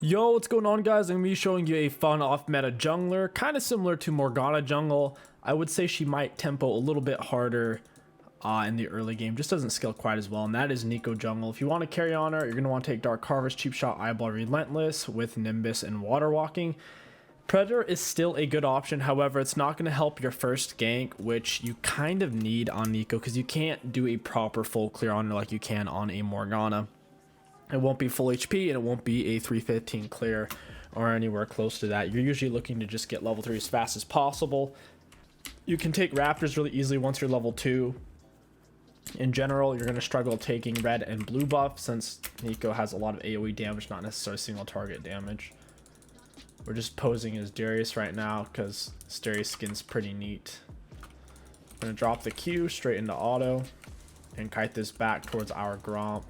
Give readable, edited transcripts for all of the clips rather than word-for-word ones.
Yo, what's going on, guys? I'm going to be showing you a fun off-meta jungler, kind of similar to Morgana jungle. I would say she might tempo a little bit harder in the early game, just doesn't scale quite as well, and that is Neeko jungle. If you want to carry on her, you're going to want to take Dark Harvest, Cheap Shot, Eyeball, Relentless with Nimbus and Water Walking. Predator is still a good option, however, it's not going to help your first gank, which you kind of need on Neeko because you can't do a proper full clear on her like you can on a Morgana. It won't be full HP and it won't be a 315 clear or anywhere close to that. You're usually looking to just get level 3 as fast as possible. You can take Raptors really easily once you're level 2. In general, you're going to struggle taking red and blue buff since Neeko has a lot of AoE damage, not necessarily single target damage. We're just posing as Darius right now because Darius skin's pretty neat. I'm going to drop the Q straight into auto and kite this back towards our Gromp.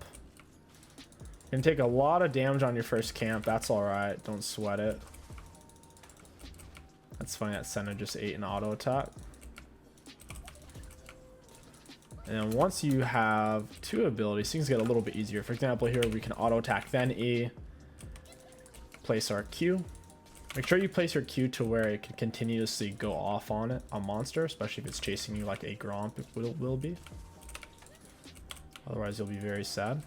Can take a lot of damage on your first camp. That's all right. Don't sweat it. That's funny that Senna just ate an auto attack. And then once you have 2 abilities, things get a little bit easier. For example, here we can auto attack, then E. Place our Q. Make sure you place your Q to where it can continuously go off on a monster, especially if it's chasing you like a Gromp will be. Otherwise, you'll be very sad.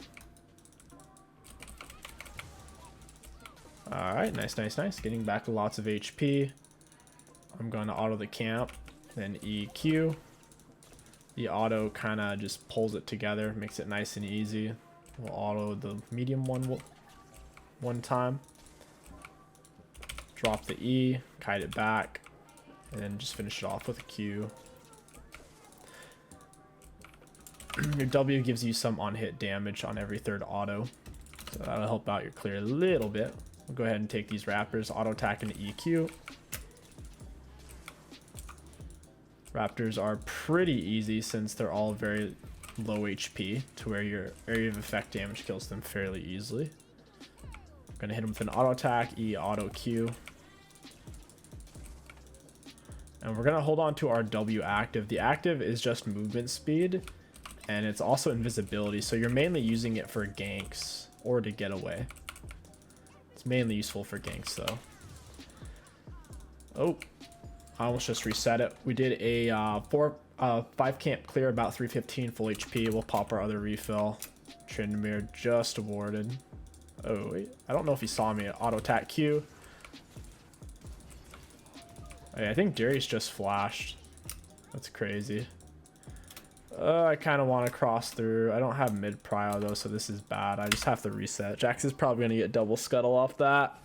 Alright, nice. Getting back lots of HP. I'm going to auto the camp, then EQ. The auto kind of just pulls it together, makes it nice and easy. We'll auto the medium one time. Drop the E, kite it back, and then just finish it off with a Q. Your W gives you some on-hit damage on every 3rd auto, so that'll help out your clear a little bit. We'll go ahead and take these Raptors, auto attack into EQ. Raptors are pretty easy since they're all very low HP to where your area of effect damage kills them fairly easily. I'm gonna hit them with an auto attack, E, auto Q. And we're gonna hold on to our W active. The active is just movement speed and it's also invisibility, so you're mainly using it for ganks or to get away. It's mainly useful for ganks though. Oh, I almost just reset it. We did a 5 camp clear, about 315 full HP. We'll pop our other refill. Tryndamere just warded. Oh wait, I don't know if he saw me. Auto attack Q. Hey, I think Darius just flashed. That's crazy. I kind of want to cross through. I don't have mid prio though, so this is bad. I just have to reset. Jax is probably going to get double scuttle off that.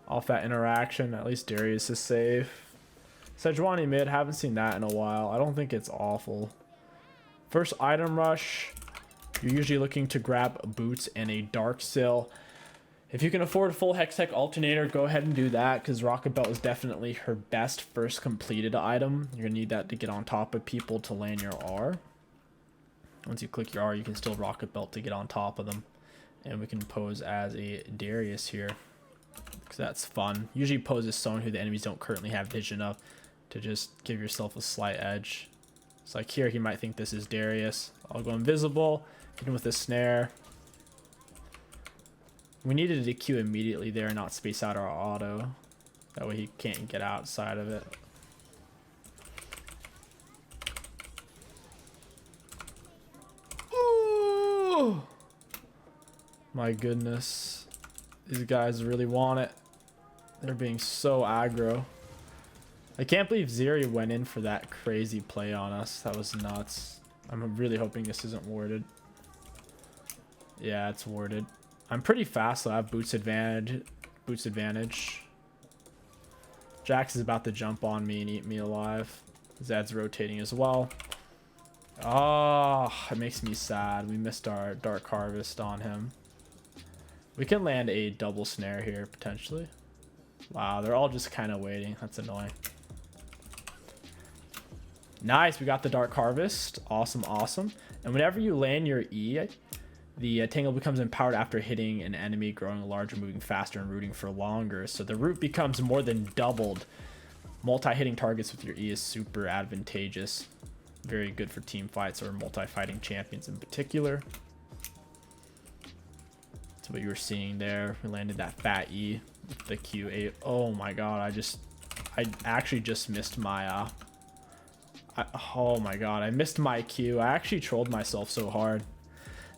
Off that interaction. At least Darius is safe. Sejuani mid. Haven't seen that in a while. I don't think it's awful. First item rush. You're usually looking to grab boots and a dark sill. If you can afford a full Hextech alternator, go ahead and do that because Rocket Belt is definitely her best first completed item. You're going to need that to get on top of people to land your R. Once you click your R, you can still Rocket Belt to get on top of them. And we can pose as a Darius here because that's fun. Usually pose as someone who the enemies don't currently have vision of to just give yourself a slight edge. So like here, he might think this is Darius. I'll go invisible, hit him with a snare. We needed to Q immediately there and not space out our auto. That way he can't get outside of it. Ooh! My goodness. These guys really want it. They're being so aggro. I can't believe Zeri went in for that crazy play on us. That was nuts. I'm really hoping this isn't warded. Yeah, it's warded. I'm pretty fast, so I have boots advantage. Jax is about to jump on me and eat me alive. Zed's rotating as well. Oh, it makes me sad. We missed our Dark Harvest on him. We can land a double snare here, potentially. Wow, they're all just kind of waiting. That's annoying. Nice, we got the Dark Harvest. Awesome. And whenever you land your E, the Tangle becomes empowered after hitting an enemy, growing larger, moving faster, and rooting for longer. So the root becomes more than doubled. Multi-hitting targets with your E is super advantageous. Very good for team fights or multi-fighting champions in particular. That's what you were seeing there. We landed that fat E with the Q8. Oh my god, I actually just missed my oh my god, I missed my Q. I actually trolled myself so hard.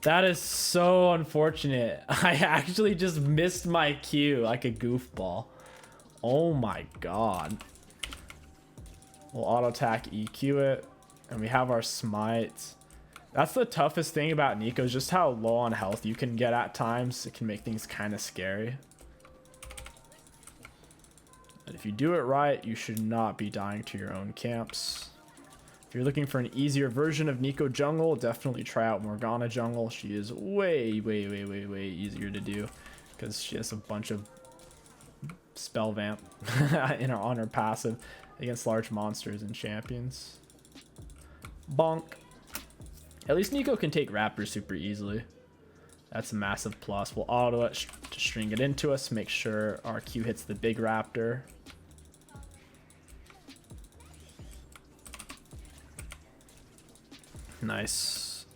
That is so unfortunate. I actually just missed my Q like a goofball. Oh my god. We'll auto attack EQ it, and we have our smite. That's the toughest thing about Neeko, is just how low on health you can get at times. It can make things kind of scary. But if you do it right, you should not be dying to your own camps. If you're looking for an easier version of Neeko jungle, definitely try out Morgana jungle. She is way easier to do because she has a bunch of spell vamp on her passive against large monsters and champions. Bonk. At least Neeko can take raptors super easily. That's a massive plus. We'll auto it to string it into us, make sure our Q hits the big raptor. Nice.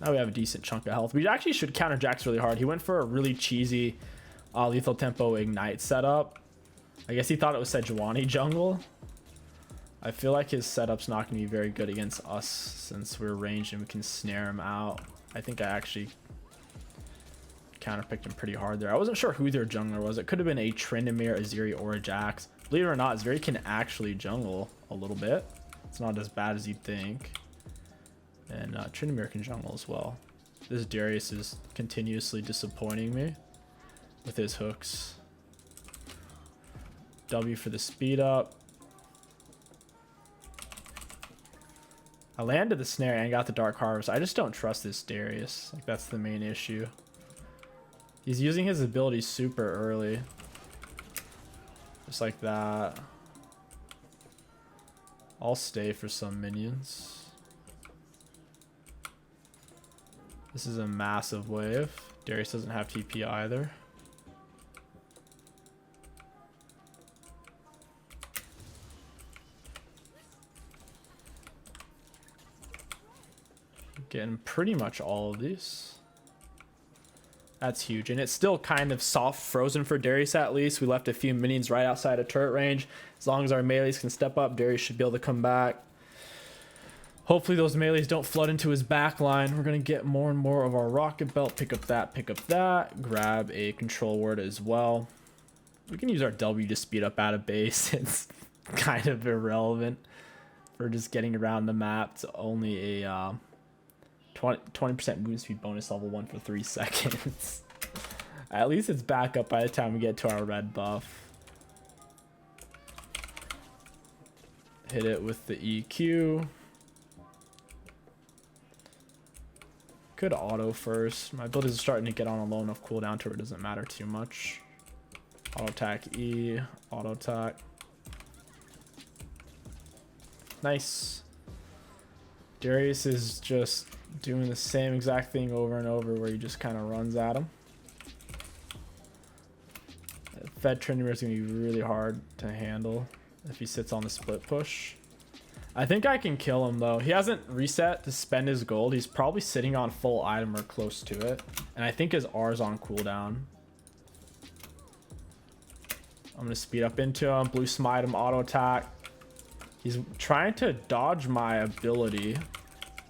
Now we have a decent chunk of health. We actually should counter Jax really hard. He went for a really cheesy lethal tempo ignite setup. I guess he thought it was 𝗕𝗂𝘂𝗀𝗀 jungle. I feel like his setup's not going to be very good against us since we're ranged and we can snare him out. I think I actually counterpicked him pretty hard there. I wasn't sure who their jungler was. It could have been a Tryndamere, a Zeri, or a Jax. Believe it or not, Zeri can actually jungle a little bit. It's not as bad as you'd think. And Tryndamere can jungle as well. This Darius is continuously disappointing me with his hooks. W for the speed up. I landed the snare and got the Dark Harvest. I just don't trust this Darius. Like, that's the main issue. He's using his abilities super early. Just like that. I'll stay for some minions. This is a massive wave. Darius doesn't have TP either. Getting pretty much all of these. That's huge. And it's still kind of soft frozen for Darius at least. We left a few minions right outside of turret range. As long as our melees can step up, Darius should be able to come back. Hopefully those melees don't flood into his back line. We're going to get more and more of our rocket belt. Pick up that. Grab a control word as well. We can use our W to speed up out of base. It's kind of irrelevant for just getting around the map. It's only a 20% movement speed bonus level 1 for 3 seconds. At least it's back up by the time we get to our red buff. Hit it with the EQ. Could auto first. My build is starting to get on a low enough cooldown to where it doesn't matter too much. Auto attack E, auto attack. Nice. Darius is just doing the same exact thing over and over where he just kind of runs at him. Fed Tryndamere is going to be really hard to handle if he sits on the split push. I think I can kill him though. He hasn't reset to spend his gold. He's probably sitting on full item or close to it. And I think his R is on cooldown. I'm going to speed up into him. Blue smite him, auto attack. He's trying to dodge my ability.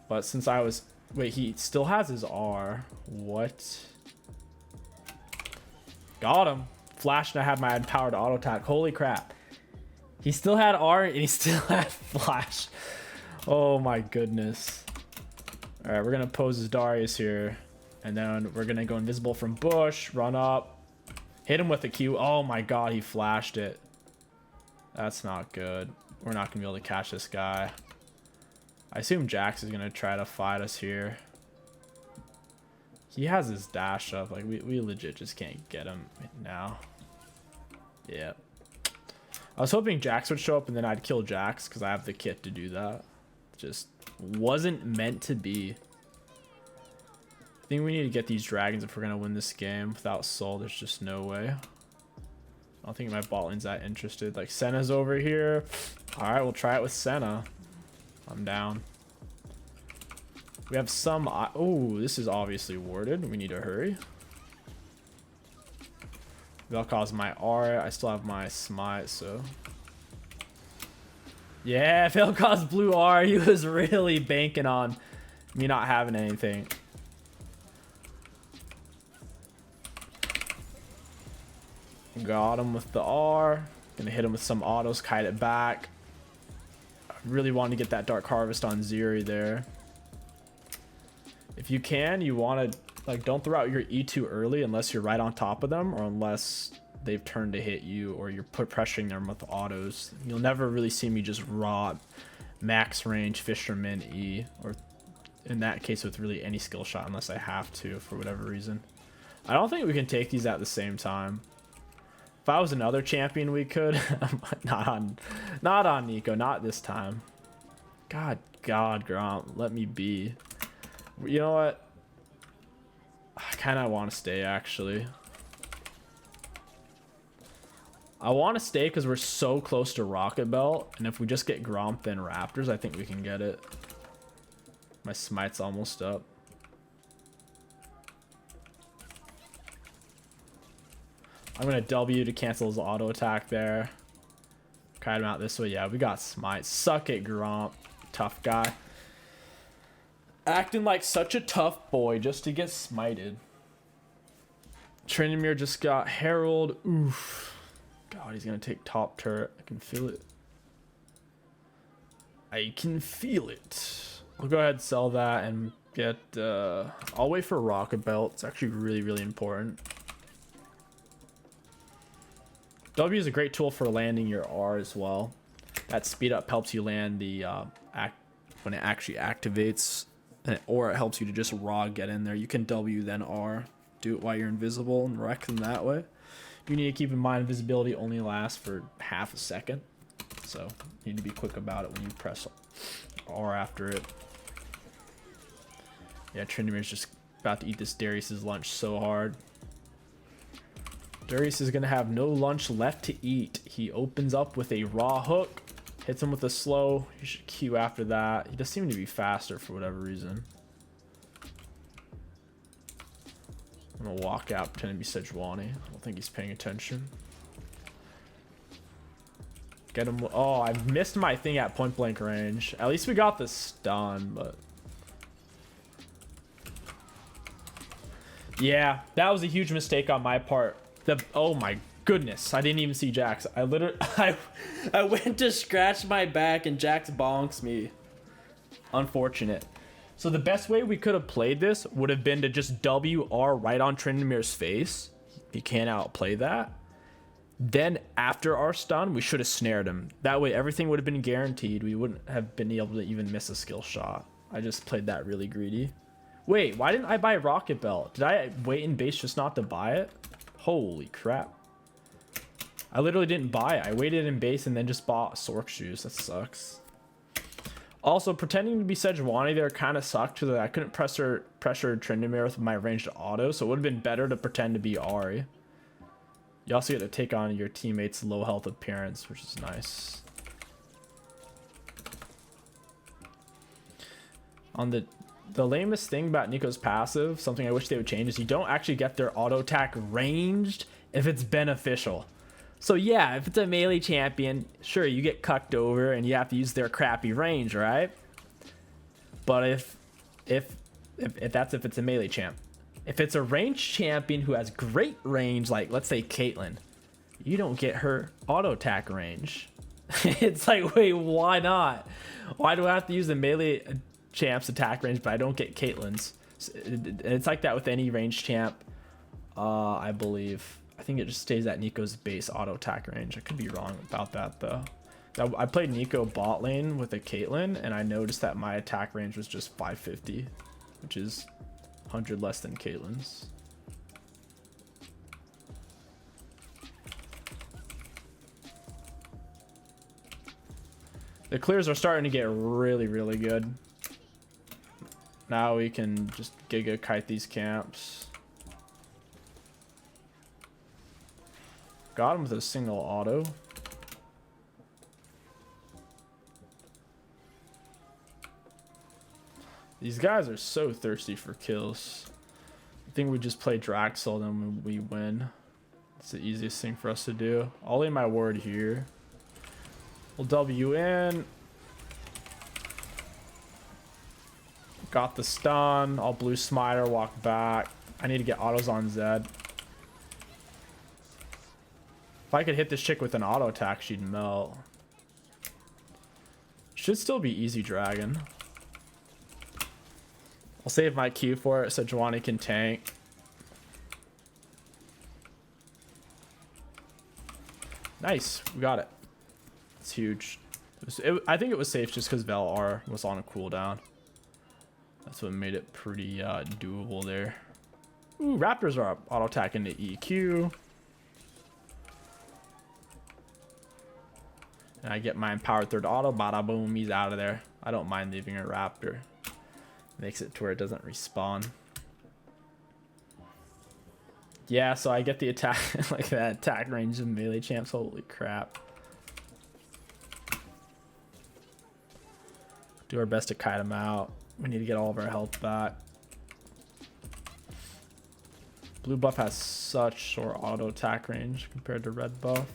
But since I was... Wait, he still has his R. What? Got him. Flash and I had my empowered auto attack. Holy crap. He still had R and he still had flash. Oh my goodness. Alright, we're going to pose as Darius here. And then we're going to go invisible from bush. Run up. Hit him with a Q. Oh my god, he flashed it. That's not good. We're not going to be able to catch this guy. I assume Jax is going to try to fight us here. He has his dash up. Like, we legit just can't get him now. Yeah. I was hoping Jax would show up and then I'd kill Jax because I have the kit to do that. Just wasn't meant to be. I think we need to get these dragons if we're going to win this game. Without Soul, there's just no way. I don't think my bot lane's that interested. Like, Senna's over here. Alright, we'll try it with Senna. I'm down. We have some... Oh, this is obviously warded. We need to hurry. 𝗕𝘂𝐻𝐈𝐾𝐋� my R. I still have my smite, so. Yeah, 𝗕𝑂𝐻𝐻 blue R. He was really banking on me not having anything. Got him with the R. Gonna hit him with some autos, kite it back. I really want to get that Dark Harvest on Zeri there. If you can, you want to, like, don't throw out your E2 early unless you're right on top of them, or unless they've turned to hit you, or you're pressuring them with autos. You'll never really see me just raw max range Fisherman E, or in that case with really any skill shot unless I have to for whatever reason. I don't think we can take these at the same time. If I was another champion, we could. not on Neeko, not this time. God, 𝗕𝘂𝐀𝐀, let me be. You know what? I kind of want to stay, actually. I want to stay because we're so close to Rocket Belt, and if we just get 𝗕𝘂𝐀 then Raptors, I think we can get it. My smite's almost up. I'm gonna W to cancel his auto attack there. Kite him out this way. Yeah, we got smite. Suck it, 𝗕𝘂𝐀. Tough guy. Acting like such a tough boy just to get smited. Tryndamere just got Herald. Oof. God, he's gonna take top turret. I can feel it. I can feel it. I'll go ahead and sell that and get... I'll wait for Rocket Belt. It's actually really, really important. W is a great tool for landing your R as well. That speed up helps you land the when it actually activates, or it helps you to just raw get in there. You can W then R, do it while you're invisible and wreck them that way. You need to keep in mind invisibility only lasts for half a second, so you need to be quick about it when you press R after it. Yeah, Tryndamere's just about to eat this Darius's lunch so hard. Darius is going to have no lunch left to eat. He opens up with a raw hook, hits him with a slow. He should Q after that. He does seem to be faster for whatever reason. I'm going to walk out pretending to be 𝗕𝑂𝐻𝐻𝐾𝐿. I don't think he's paying attention. Get him. Oh, I missed my thing at point blank range. At least we got the stun, but... Yeah, that was a huge mistake on my part. Oh my goodness, I didn't even see Jax. I literally I went to scratch my back and Jax bonks me. Unfortunate. So the best way we could have played this would have been to just WR right on Tryndamere's face. You can't outplay that. Then after our stun, we should have snared him. That way everything would have been guaranteed. We wouldn't have been able to even miss a skill shot. I just played that really greedy. Wait, why didn't I buy Rocket Belt? Did I wait in base just not to buy it? Holy crap. I literally didn't buy it. I waited in base and then just bought Sork shoes. That sucks. Also, pretending to be 𝗕𝑂𝐻𝐻𝐾𝐿 there kind of sucked so that I couldn't pressure Tryndameere with my ranged auto, so it would have been better to pretend to be Ahri. You also get to take on your teammate's low health appearance, which is nice. On the lamest thing about Neeko's passive, something I wish they would change, is you don't actually get their auto attack ranged if it's beneficial. So yeah, if it's a melee champion, sure, you get cucked over and you have to use their crappy range, right? But if it's a melee champ. If it's a ranged champion who has great range, like let's say Caitlyn, you don't get her auto attack range. It's like, wait, why not? Why do I have to use the melee champ's attack range, but I don't get Caitlyn's? It's like that with any ranged champ, I believe. I think it just stays at Neeko's base auto attack range. I could be wrong about that though. I played Neeko bot lane with a Caitlyn, and I noticed that my attack range was just 550, which is 100 less than Caitlyn's. The clears are starting to get really, really good. Now we can just giga kite these camps. Got him with a single auto. These guys are so thirsty for kills. I think we just play Draxel, then we win. It's the easiest thing for us to do. I'll lay my ward here. We'll W in. Got the stun. I'll blue smiter, walk back. I need to get autos on Zed. If I could hit this chick with an auto attack, she'd melt. Should still be easy dragon. I'll save my Q for it so 𝗕𝗀𝗀𝗀 can tank. Nice, we got it. It's huge. I think it was safe just because 𝗕𝗀𝗀𝗀 was on a cooldown. That's what made it pretty doable there. Ooh, Raptors are auto attack into EQ. And I get my empowered third auto, bada boom, he's out of there. I don't mind leaving a Raptor. Makes it to where it doesn't respawn. Yeah, so I get the attack, like that attack range of melee champs, holy crap. Do our best to kite him out. We need to get all of our health back. Blue buff has such short auto attack range compared to red buff.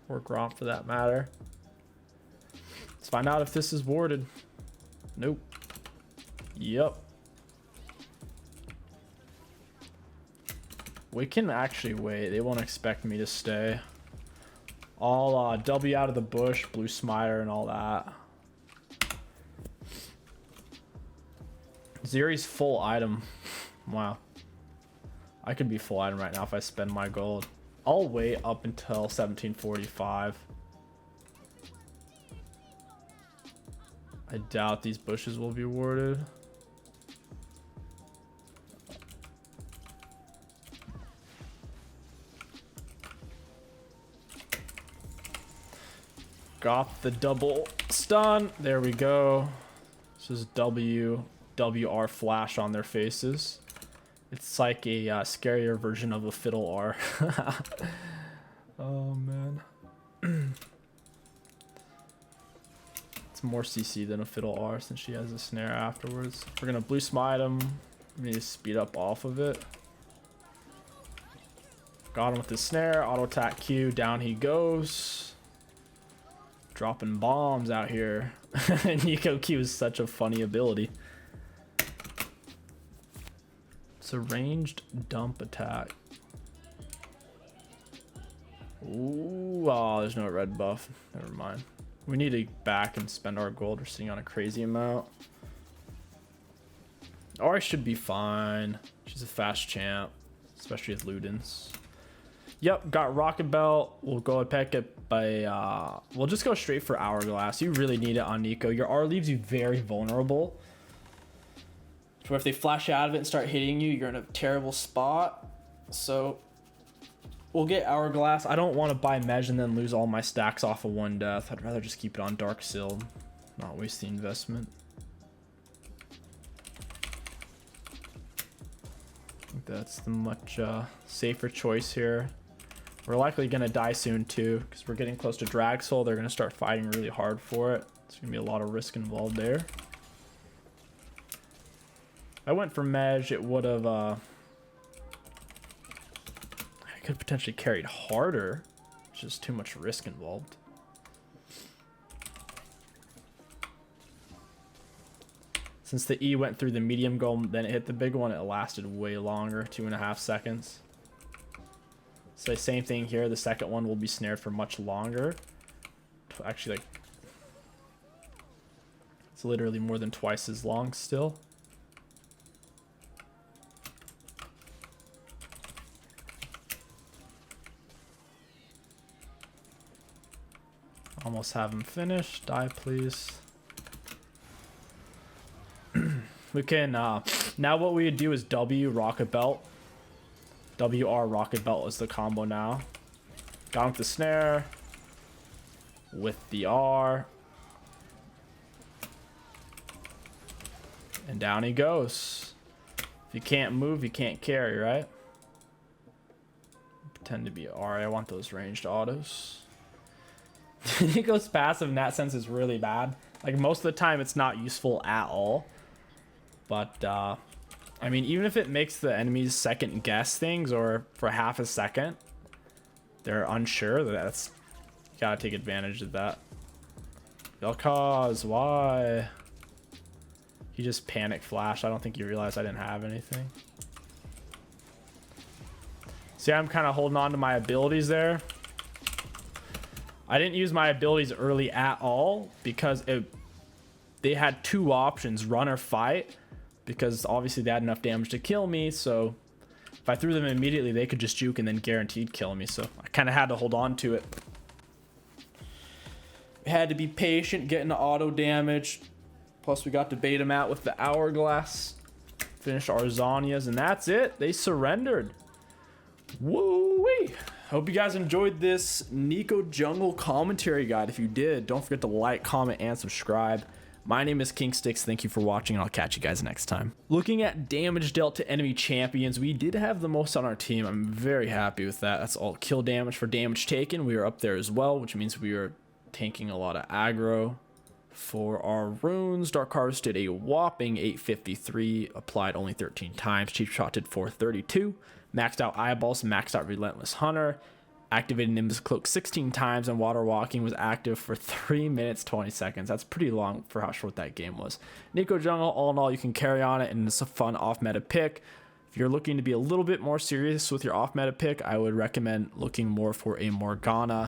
Or Gromp for that matter. Let's find out if this is warded. Nope. Yep. We can actually wait. They won't expect me to stay. I'll W out of the bush, blue smiter and all that. Zeri's full item. Wow. I could be full item right now if I spend my gold. I'll wait up until 1745. I doubt these bushes will be warded. Got the double stun. There we go. This is WR flash on their faces. It's like a scarier version of a 𝗕𝗀𝗀𝗀. Oh man. It's more CC than a 𝗕𝗀𝗀𝗀 since she has a snare afterwards. We're gonna blue smite him. We need to speed up off of it. Got him with the snare. Auto attack Q. Down he goes. Dropping bombs out here. Neeko Q is such a funny ability. It's a ranged dump attack. Ooh, oh, there's no red buff. Never mind. We need to back and spend our gold. We're sitting on a crazy amount. Ori should be fine. She's a fast champ, especially with Ludens. Yep, got Rocket Belt. We'll go and pick it by, we'll just go straight for Hourglass. You really need it on Neeko. Your R leaves you very vulnerable. So if they flash out of it and start hitting you, you're in a terrible spot. So we'll get Hourglass. I don't want to buy Mej and then lose all my stacks off of one death. I'd rather just keep it on Dark Seal, not waste the investment. I think that's the much safer choice here. We're likely going to die soon too, because we're getting close to Drag Soul. They're going to start fighting really hard for it. There's going to be a lot of risk involved there. If I went for Mej, it would have... I could potentially carried harder. It's just too much risk involved. Since the E went through the medium goal, then it hit the big one, it lasted way longer, 2.5 seconds. So same thing here, the second one will be snared for much longer. Actually, like, it's literally more than twice as long still. Almost have him finished. Die, please. We can, now what we would do is W Rocket Belt. WR Rocket Belt is the combo now. Got him with the snare. With the R. And down he goes. If you can't move, you can't carry, right? Pretend to be R. I want those ranged autos. Neeko's passive in that sense is really bad. Like most of the time it's not useful at all. But I mean, even if it makes the enemies second guess things or for half a second, they're unsure. That's, gotta take advantage of that. 𝗕𝗂𝐻𝐈, why? He just panic flashed. I don't think he realized I didn't have anything. See, I'm kind of holding on to my abilities there. I didn't use my abilities early at all because they had two options, run or fight, because obviously they had enough damage to kill me. So if I threw them immediately, they could just juke and then guaranteed kill me. So I kind of had to hold on to it. Had to be patient, getting auto damage. Plus we got to bait them out with the hourglass. Finished our Zhonya's, and that's it. They surrendered. Woo-wee. Hope you guys enjoyed this Neeko jungle commentary guide. If you did, don't forget to like, comment, and subscribe. My name is kingstix. Thank you for watching, and I'll catch you guys next time. Looking at damage dealt to enemy champions, we did have the most on our team. I'm very happy with that. That's all kill damage for damage taken. We are up there as well, which means we are tanking a lot of aggro. For our runes, Dark Harvest did a whopping 853, applied only 13 times. Cheap Shot did 432. Maxed out Eyeballs, maxed out Relentless Hunter. Activated Nimbus Cloak 16 times, and Water Walking was active for 3 minutes 20 seconds. That's pretty long for how short that game was. Neeko jungle, all in all, you can carry on it, and it's a fun off-meta pick. If you're looking to be a little bit more serious with your off-meta pick, I would recommend looking more for a Morgana